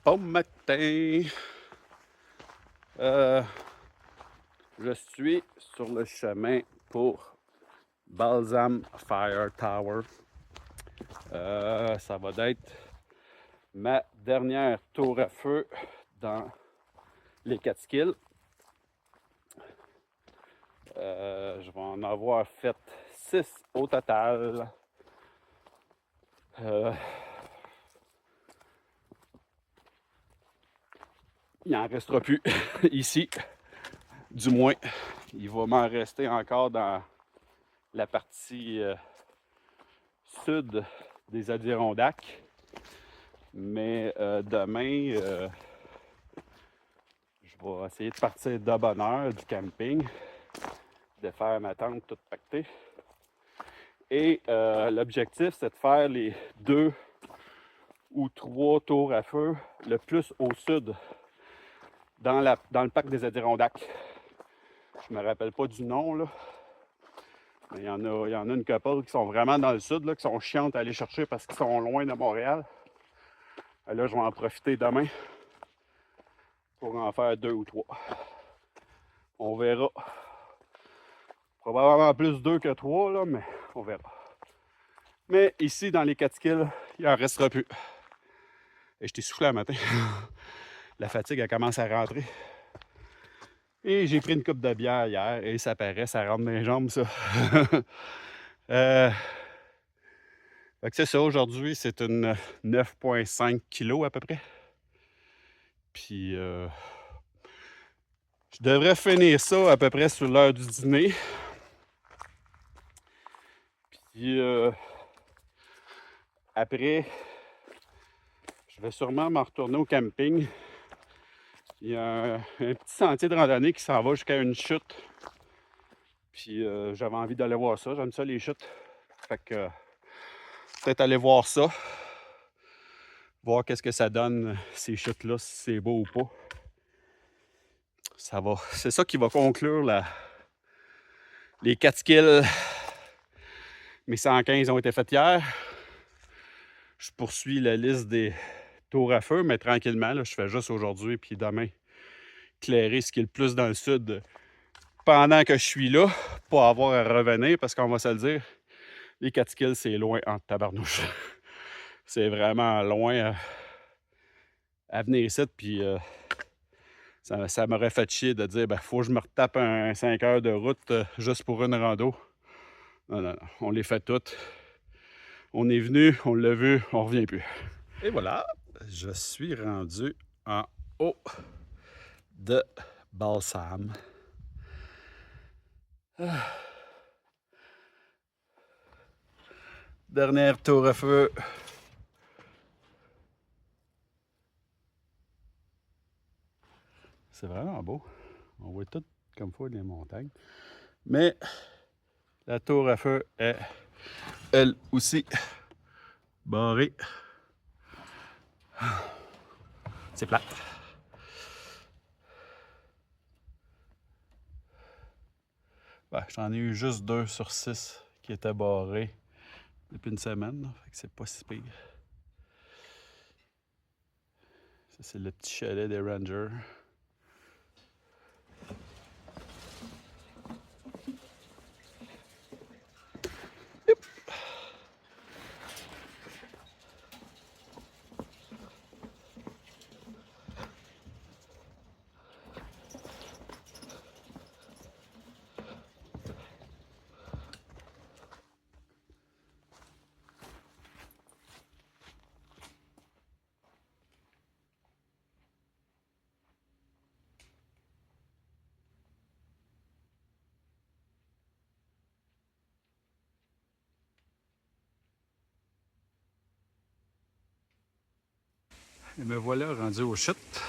Bon matin. Je suis sur le chemin pour Balsam Fire Tower. Ça va être ma dernière tour à feu dans les Catskills. Je vais en avoir fait 6 au total. Il n'en restera plus ici. Du moins, il va m'en rester encore dans la partie sud des Adirondacks. Mais demain, je vais essayer de partir de bonne heure du camping, de faire ma tente toute pactée. Et l'objectif, c'est de faire les 2 ou 3 tours à feu le plus au sud, dans le parc des Adirondacks. Je me rappelle pas du nom, là. Mais il y en a une couple qui sont vraiment dans le sud, là, qui sont chiantes à aller chercher parce qu'ils sont loin de Montréal. Et là, je vais en profiter demain pour en faire 2 ou 3. On verra. Probablement plus 2 que 3, là, mais on verra. Mais ici, dans les Catskills, il n'en restera plus. Et je t'ai soufflé un matin. La fatigue, elle commence à rentrer. Et j'ai pris une coupe de bière hier et ça paraît, ça rentre dans les jambes, ça. Fait que c'est ça, aujourd'hui, c'est une 9,5 kg à peu près. Puis, je devrais finir ça à peu près sur l'heure du dîner. Puis, après, je vais sûrement m'en retourner au camping. Il y a un petit sentier de randonnée qui s'en va jusqu'à une chute. Puis, j'avais envie d'aller voir ça. J'aime ça, les chutes. Fait que, peut-être aller voir ça. Voir qu'est-ce que ça donne, ces chutes-là, si c'est beau ou pas. C'est ça qui va conclure les Catskills. Mes 115 ont été faites hier. Je poursuis la liste des tours à feu, mais tranquillement, là, je fais juste aujourd'hui puis demain éclairer ce qui est le plus dans le sud pendant que je suis là, pas avoir à revenir, parce qu'on va se le dire, les Catskills, c'est loin en tabarnouche. C'est vraiment loin à venir ici, puis ça m'aurait fait chier de dire, faut que je me retape un 5 heures de route juste pour une rando. Non, on les fait toutes. On est venu, on l'a vu, on revient plus. Et voilà, je suis rendu en haut de Balsam. Dernière tour à feu. C'est vraiment beau. On voit tout comme ça les montagnes. Mais la tour à feu est elle aussi barrée. C'est plate. J'en ai eu juste 2 sur 6 qui étaient barrés depuis une semaine. Là. Fait que c'est pas si pire. Ça, c'est le petit chalet des Rangers. Et me voilà rendu aux chutes.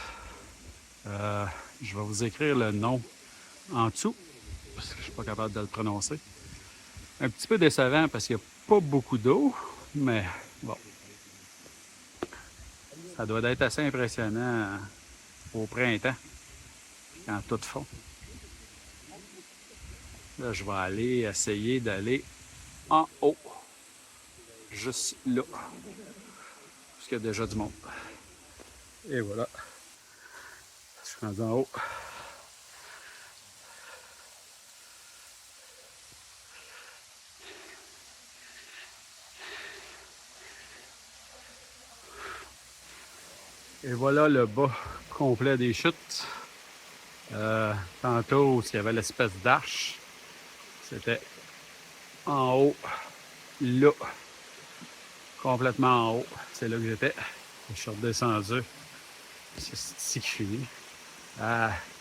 Je vais vous écrire le nom en dessous, parce que je ne suis pas capable de le prononcer. Un petit peu décevant parce qu'il n'y a pas beaucoup d'eau, mais bon. Ça doit être assez impressionnant au printemps, quand tout fond. Là, je vais aller essayer d'aller en haut, juste là, parce qu'il y a déjà du monde. Et voilà. Je suis rendu en haut. Et voilà le bas complet des chutes. Tantôt, il y avait l'espèce d'arche. C'était en haut, là, complètement en haut. C'est là que j'étais. Je suis redescendu. C'est ici que je finis.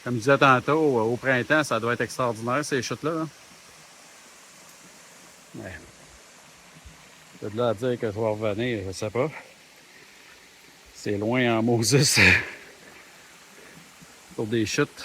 Comme je disais tantôt, au printemps, ça doit être extraordinaire, ces chutes-là. Hein? Ouais. C'est de là à dire que je vais revenir, je sais pas. C'est loin en Moses pour des chutes.